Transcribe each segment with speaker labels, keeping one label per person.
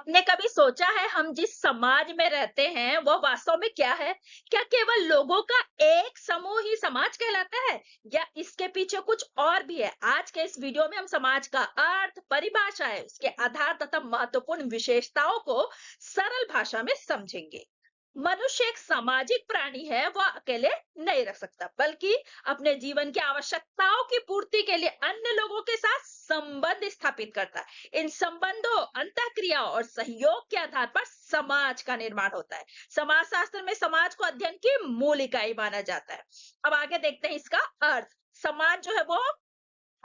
Speaker 1: आपने कभी सोचा है हम जिस समाज में रहते हैं वो वास्तव में क्या है? क्या केवल लोगों का एक समूह ही समाज कहलाता है या इसके पीछे कुछ और भी है? आज के इस वीडियो में हम समाज का अर्थ, परिभाषाएं, उसके आधार तथा महत्वपूर्ण विशेषताओं को सरल भाषा में समझेंगे। मनुष्य एक सामाजिक प्राणी है, वह अकेले नहीं रह सकता, बल्कि अपने जीवन की आवश्यकताओं की पूर्ति के लिए अन्य लोगों के साथ संबंध स्थापित करता है। इन संबंधों, अंतःक्रिया और सहयोग के आधार पर समाज का निर्माण होता है। समाज शास्त्र में समाज को अध्ययन की मूल इकाई माना जाता है। अब आगे देखते हैं इसका अर्थ। समाज जो है वो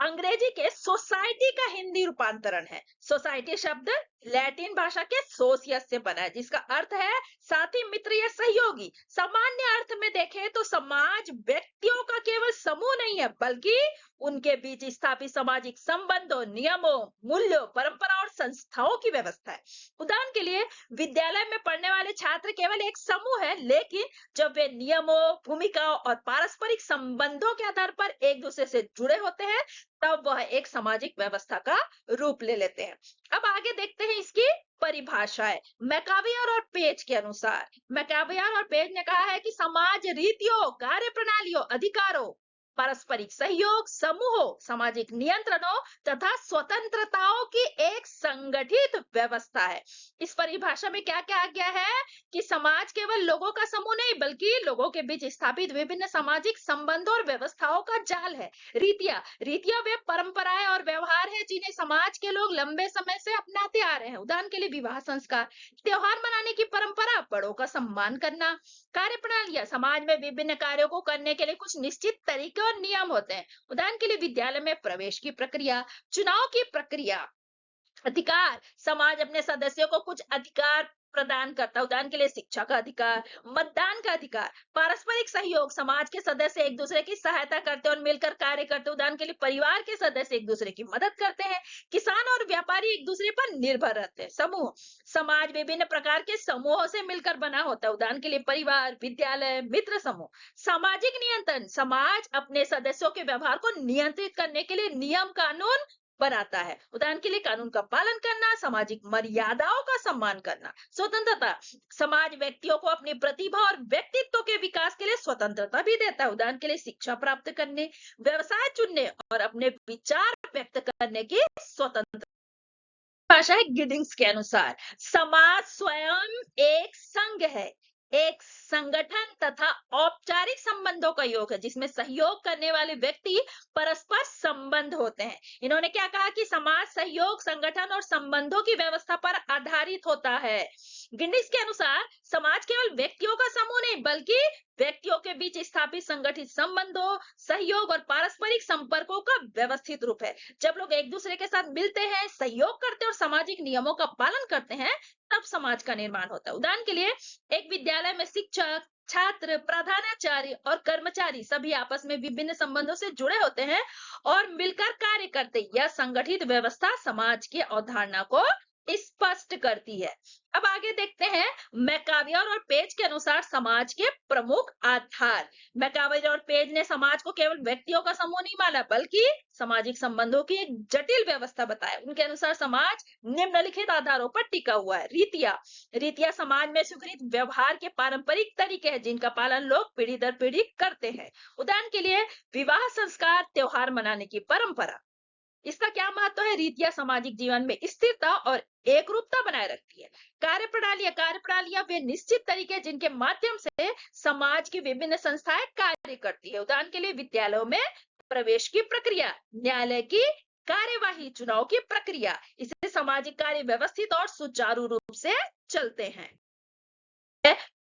Speaker 1: अंग्रेजी के सोसाइटी का हिंदी रूपांतरण है। सोसाइटी शब्द लैटिन भाषा के सोसियस से बना है, जिसका अर्थ है साथी, मित्र या सहयोगी। सामान्य अर्थ में देखें तो समाज व्यक्तियों का केवल समूह नहीं है, बल्कि उनके बीच स्थापित सामाजिक संबंधों, नियमों, मूल्यों, परंपरा और संस्थाओं की व्यवस्था है। उदाहरण के लिए विद्यालय में पढ़ने वाले छात्र केवल एक समूह है, लेकिन जब वे नियमों, भूमिकाओं और पारस्परिक संबंधों के आधार पर एक दूसरे से जुड़े होते हैं, तब वह एक सामाजिक व्यवस्था का रूप ले लेते हैं। अब आगे देखते हैं इसकी परिभाषाएं। मैकावियर और पेज के अनुसार, मैकावियर और पेज ने कहा है कि समाज रीतियों, कार्य प्रणालियों, अधिकारों, पारस्परिक सहयोग, समूहों, सामाजिक नियंत्रणों तथा स्वतंत्रताओं की एक संगठित व्यवस्था है। इस परिभाषा में क्या क्या आ गया है कि समाज केवल लोगों का समूह नहीं, बल्कि लोगों के बीच स्थापित विभिन्न सामाजिक संबंधों और व्यवस्थाओं का जाल है। रीतियां रीतियां वे परंपराएं और व्यवहार है जिन्हें समाज के लोग लंबे समय से अपनाते आ रहे हैं। उदाहरण के लिए विवाह संस्कार, त्योहार मनाने की परंपरा, बड़ों का सम्मान करना। कार्य प्रणालियां, समाज में विभिन्न कार्यों को करने के लिए कुछ निश्चित तरीके और नियम होते हैं। उदाहरण के लिए विद्यालय में प्रवेश की प्रक्रिया, चुनाव की प्रक्रिया। अधिकार, समाज अपने सदस्यों को कुछ अधिकार प्रदान करता है। उदाहरण के लिए शिक्षा का अधिकार, मतदान का अधिकार। पारस्परिक सहयोग, समाज के सदस्य एक दूसरे की सहायता करते हैं और मिलकर कार्य करते हैं। उदाहरण के लिए परिवार के सदस्य एक दूसरे की मदद करते हैं। किसान और व्यापारी एक दूसरे पर निर्भर रहते हैं। समूह, समाज विभिन्न प्रकार के समूहों से मिलकर बना होता है। उदाहरण के लिए परिवार, विद्यालय, मित्र समूह। सामाजिक नियंत्रण, समाज अपने सदस्यों के व्यवहार को नियंत्रित करने के लिए नियम कानून बनाता है। उदाहरण के लिए कानून का पालन करना, सामाजिक मर्यादाओं का सम्मान करना। स्वतंत्रता, समाज व्यक्तियों को अपनी प्रतिभा और व्यक्तित्व के विकास के लिए स्वतंत्रता भी देता है। उदाहरण के लिए शिक्षा प्राप्त करने, व्यवसाय चुनने और अपने विचार व्यक्त करने की स्वतंत्रता। भाषा है गिडिंग्स के अनुसार, समाज स्वयं एक संघ है, एक संगठन तथा औपचारिक संबंधों का योग है, जिसमें सहयोग करने वाले व्यक्ति परस्पर संबंध होते हैं। इन्होंने क्या कहा कि समाज सहयोग, संगठन और संबंधों की व्यवस्था पर आधारित होता है। गिडिंग्स के अनुसार समाज केवल व्यक्तियों का समूह नहीं, बल्कि व्यक्तियों के बीच स्थापित संगठित संबंधों, सहयोग और पारस्परिक संपर्कों का व्यवस्थित रूप है। जब लोग एक दूसरे के साथ मिलते हैं, सहयोग करते हैं और सामाजिक नियमों का पालन करते हैं, तब समाज का निर्माण होता है। उदाहरण के लिए एक विद्यालय में शिक्षक, छात्र, प्रधानाचार्य और कर्मचारी सभी आपस में विभिन्न संबंधों से जुड़े होते हैं और मिलकर कार्य करते हैं। यह संगठित व्यवस्था समाज की अवधारणा को स्पष्ट करती है। अब आगे देखते हैं मैकावियर और पेज के अनुसार समाज के प्रमुख आधार। मैकावियर और पेज ने समाज को केवल व्यक्तियों का समूह नहीं माना, बल्कि सामाजिक संबंधों की एक जटिल व्यवस्था बताया। उनके अनुसार समाज निम्नलिखित आधारों पर टिका हुआ है। रीतियां समाज में स्वीकृत व्यवहार के पारंपरिक तरीके हैं, जिनका पालन लोग पीढ़ी दर पीढ़ी करते हैं। उदाहरण के लिए विवाह संस्कार, त्योहार मनाने की परंपरा। इसका क्या महत्व है? रीतियां सामाजिक जीवन में स्थिरता और एकरूपता बनाए रखती है। कार्यप्रणालियां वे निश्चित तरीके जिनके माध्यम से समाज की विभिन्न संस्थाएं कार्य करती है। उदाहरण के लिए विद्यालयों में प्रवेश की प्रक्रिया, न्यायालय की कार्यवाही, चुनाव की प्रक्रिया। इससे सामाजिक कार्य व्यवस्थित और सुचारू रूप से चलते हैं।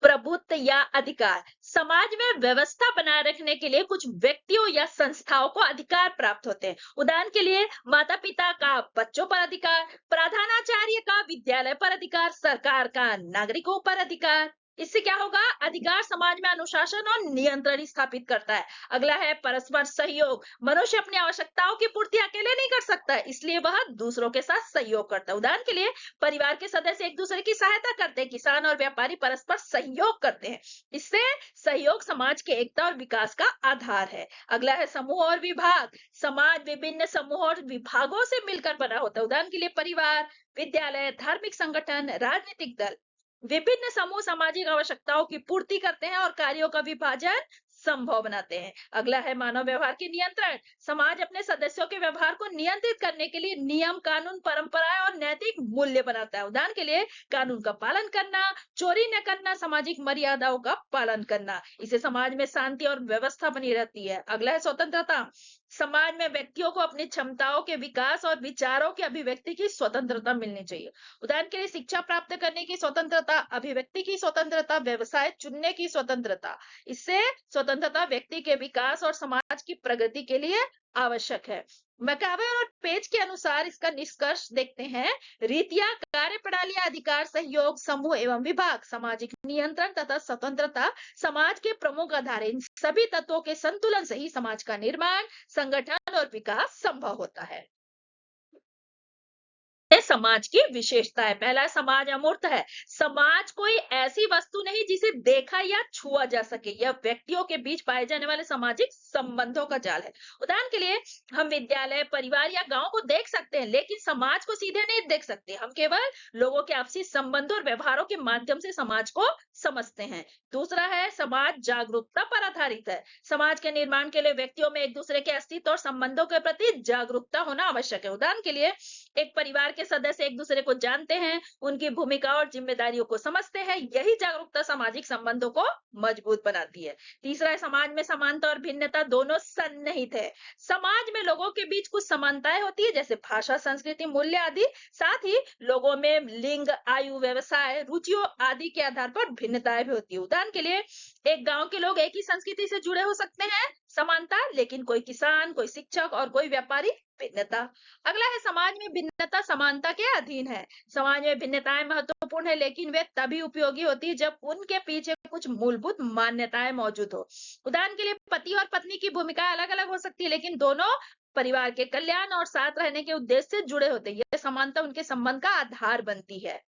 Speaker 1: प्रभुत्व या अधिकार, समाज में व्यवस्था बनाए रखने के लिए कुछ व्यक्तियों या संस्थाओं को अधिकार प्राप्त होते हैं। उदाहरण के लिए माता पिता का बच्चों पर अधिकार, प्रधानाचार्य का विद्यालय पर अधिकार, सरकार का नागरिकों पर अधिकार। इससे क्या होगा? अधिकार समाज में अनुशासन और नियंत्रण स्थापित करता है। अगला है परस्पर सहयोग। मनुष्य अपनी आवश्यकताओं की पूर्ति अकेले नहीं कर सकता है, इसलिए वह दूसरों के साथ सहयोग करता है। उदाहरण के लिए परिवार के सदस्य एक दूसरे की सहायता करते हैं, किसान और व्यापारी परस्पर सहयोग करते हैं। इससे सहयोग समाज के एकता और विकास का आधार है। अगला है समूह और विभाग। समाज विभिन्न समूह और विभागों से मिलकर बना होता है। उदाहरण के लिए परिवार, विद्यालय, धार्मिक संगठन, राजनीतिक दल। विभिन्न समूह सामाजिक आवश्यकताओं की पूर्ति करते हैं और कार्यों का विभाजन संभव बनाते हैं। अगला है मानव व्यवहार के नियंत्रण। समाज अपने सदस्यों के व्यवहार को नियंत्रित करने के लिए नियम, कानून, परंपराएं और नैतिक मूल्य बनाता है। उदाहरण के लिए कानून का पालन करना, चोरी न करना, सामाजिक मर्यादाओं का पालन करना। इससे समाज में शांति और व्यवस्था बनी रहती है। अगला है स्वतंत्रता। समाज में व्यक्तियों को अपनी क्षमताओं के विकास और विचारों की अभिव्यक्ति की स्वतंत्रता मिलनी चाहिए। उदाहरण के लिए शिक्षा प्राप्त करने की स्वतंत्रता, अभिव्यक्ति की स्वतंत्रता, व्यवसाय चुनने की स्वतंत्रता। इससे स्वतंत्रता व्यक्ति के विकास और समाज की प्रगति के लिए आवश्यक है। मैकावे और पेज के अनुसार इसका निष्कर्ष देखते हैं। रीतियां, कार्यप्रणालियां, अधिकार, सहयोग, समूह एवं विभाग, सामाजिक नियंत्रण तथा स्वतंत्रता समाज के प्रमुख आधार हैं। इन सभी तत्वों के संतुलन से ही समाज का निर्माण, संगठन और विकास संभव होता है। समाज की विशेषता है। पहला, समाज अमूर्त है। समाज कोई ऐसी वस्तु नहीं जिसे देखा या छुआ जा सके। यह व्यक्तियों के बीच पाए जाने वाले सामाजिक संबंधों का जाल है। उदाहरण के लिए हम विद्यालय, परिवार या गांव को देख सकते हैं, लेकिन समाज को सीधे नहीं देख सकते। हम केवल लोगों के आपसी संबंधों और व्यवहारों के माध्यम से समाज को समझते हैं। दूसरा है समाज जागरूकता पर आधारित है। समाज के निर्माण के लिए व्यक्तियों में एक दूसरे के अस्तित्व और संबंधों के प्रति जागरूकता होना आवश्यक है। उदाहरण के लिए एक परिवार के सदस्य एक दूसरे को जानते हैं, उनकी भूमिका और जिम्मेदारियों को समझते हैं। यही जागरूकता सामाजिक संबंधों को मजबूत बनाती है। तीसरा है समाज में समानता और भिन्नता दोनों सन्निहित है। समाज में लोगों के बीच कुछ समानताएं होती है, जैसे भाषा, संस्कृति, मूल्य आदि। साथ ही लोगों में लिंग, आयु, व्यवसाय, रुचियों आदि के आधार पर भिन्नताएं भी होती है। उदाहरण के लिए एक गांव के लोग एक ही संस्कृति से जुड़े हो सकते हैं, समानता, लेकिन कोई किसान, कोई शिक्षक और कोई व्यापारी भिन्नता। अगला है समाज में भिन्नता समानता के अधीन है। समाज में भिन्नताएं महत्वपूर्ण है, लेकिन वे तभी उपयोगी होती है जब उनके पीछे कुछ मूलभूत मान्यताएं मौजूद हो। उदाहरण के लिए पति और पत्नी की भूमिकाएं अलग अलग हो सकती है, लेकिन दोनों परिवार के कल्याण और साथ रहने के उद्देश्य से जुड़े होते हैं। यह समानता उनके संबंध का आधार बनती है।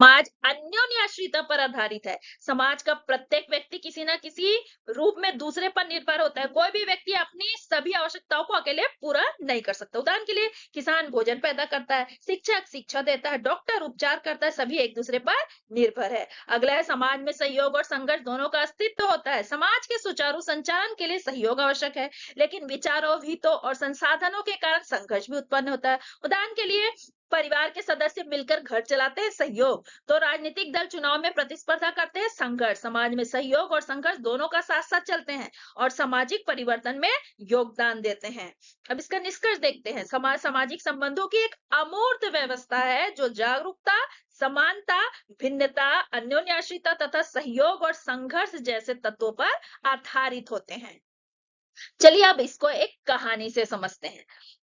Speaker 1: समाज अन्योन्याश्रिता पर आधारित है। समाज का प्रत्येक व्यक्ति किसी न किसी रूप में दूसरे पर निर्भर होता है। कोई भी व्यक्ति अपनी सभी आवश्यकताओं को अकेले पूरा नहीं कर सकता। उदाहरण के लिए किसान भोजन पैदा करता है, शिक्षक शिक्षा देता है, डॉक्टर उपचार करता है, सभी एक दूसरे पर निर्भर है। अगला है समाज में सहयोग और संघर्ष दोनों का अस्तित्व होता है। समाज के सुचारू संचालन के लिए सहयोग आवश्यक है, लेकिन विचारों, हितों और संसाधनों के कारण संघर्ष भी उत्पन्न होता है। उदाहरण के लिए परिवार के सदस्य मिलकर घर चलाते हैं, सहयोग। तो राजनीतिक दल चुनाव में प्रतिस्पर्धा करते हैं, संघर्ष। समाज में सहयोग और संघर्ष दोनों का साथ साथ चलते हैं और सामाजिक परिवर्तन में योगदान देते हैं। अब इसका निष्कर्ष देखते हैं। समाज सामाजिक संबंधों की एक अमूर्त व्यवस्था है जो जागरूकता, समानता, भिन्नता, अन्योन्याश्रिता तथा सहयोग और संघर्ष जैसे तत्वों पर आधारित होते हैं। चलिए अब इसको एक कहानी से समझते हैं।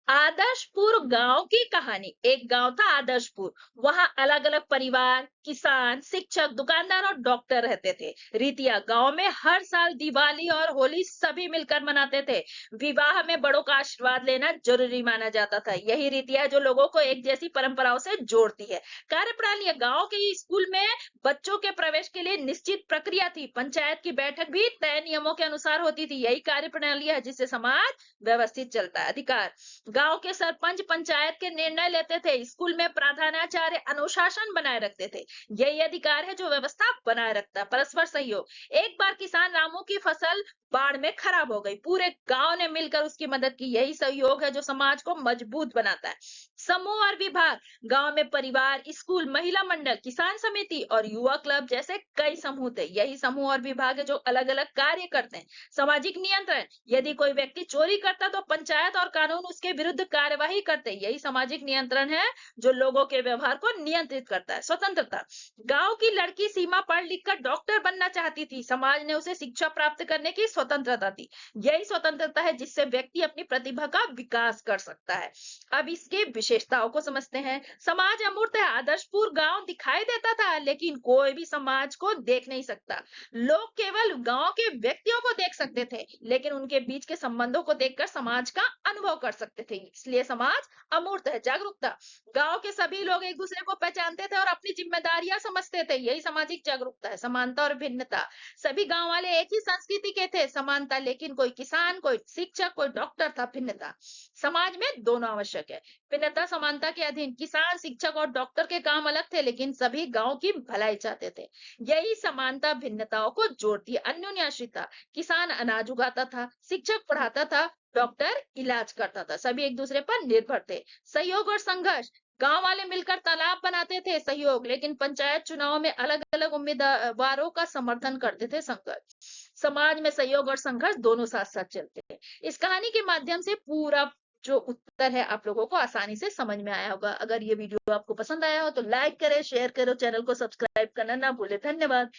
Speaker 1: आदर्शपुर गांव की कहानी। एक गांव था आदर्शपुर। वहां अलग अलग परिवार, किसान, शिक्षक, दुकानदार और डॉक्टर रहते थे। रीतियां, गांव में हर साल दिवाली और होली सभी मिलकर मनाते थे। विवाह में बड़ों का आशीर्वाद लेना जरूरी माना जाता था। यही रीतियां जो लोगों को एक जैसी परंपराओं से जोड़ती है। कार्यप्रणाली, गांव के स्कूल में बच्चों के प्रवेश के लिए निश्चित प्रक्रिया थी। पंचायत की बैठक भी तय नियमों के अनुसार होती थी। यही कार्यप्रणाली है जिससे समाज व्यवस्थित चलता है। अधिकार, गांव के सरपंच पंचायत के निर्णय लेते थे। स्कूल में प्रधानाचार्य अनुशासन बनाए रखते थे। यही अधिकार है जो व्यवस्था बनाए रखता है। परस्पर सहयोग, एक बार किसान रामू की फसल बाढ़ में खराब हो गई, पूरे गांव ने मिलकर उसकी मदद की। यही सहयोग है जो समाज को मजबूत बनाता है। समूह और विभाग, गांव में परिवार, स्कूल, महिला मंडल, किसान समिति और युवा क्लब जैसे कई समूह थे। यही समूह और विभाग है जो अलग अलग कार्य करते हैं। सामाजिक नियंत्रण, यदि कोई व्यक्ति चोरी करता तो पंचायत और कानून उसके विरुद्ध कार्यवाही करते। यही सामाजिक नियंत्रण है जो लोगों के व्यवहार को नियंत्रित करता है। स्वतंत्रता, गांव की लड़की सीमा पढ़ लिख कर डॉक्टर बनना चाहती थी, समाज ने उसे शिक्षा प्राप्त करने की स्वतंत्रता दी। यही स्वतंत्रता है जिससे व्यक्ति अपनी प्रतिभा का विकास कर सकता है। अब इसकी विशेषताओं को समझते हैं। समाज अमूर्त है, आदर्शपूर्ण गांव दिखाई देता था लेकिन कोई भी समाज को देख नहीं सकता। लोग केवल गांव के व्यक्तियों को देख सकते थे लेकिन उनके बीच के संबंधों को देखकर समाज का अनुभव कर सकते थे, इसलिए समाज अमूर्त है। जागरूकता, गांव के सभी लोग एक दूसरे को पहचानते थे और अपनी जिम्मेदारियां समझते थे, यही सामाजिक जागरूकता है। समानता और भिन्नता, सभी गांव वाले एक ही संस्कृति के थे। समानता, लेकिन कोई किसान, कोई शिक्षक, कोई डॉक्टर था। भिन्नता, समाज में दोनों आवश्यक है। भिन्नता समानता के अधीन, किसान, शिक्षक और डॉक्टर के काम अलग थे लेकिन सभी गांव की भलाई चाहते थे। यही समानता भिन्नताओं को जोड़ती है। अन्योन्याश्रिता, किसान अनाज उगाता था, शिक्षक पढ़ाता था, डॉक्टर इलाज करता था, सभी एक दूसरे पर निर्भर थे। सहयोग और संघर्ष, गांव वाले मिलकर तालाब बनाते थे, सहयोग, लेकिन पंचायत चुनाव में अलग अलग उम्मीदवारों का समर्थन करते थे, संघर्ष। समाज में सहयोग और संघर्ष दोनों साथ साथ चलते हैं। इस कहानी के माध्यम से पूरा जो उत्तर है आप लोगों को आसानी से समझ में आया होगा। अगर ये वीडियो आपको पसंद आया हो तो लाइक करें, शेयर करो, चैनल को सब्सक्राइब करना ना भूले। धन्यवाद।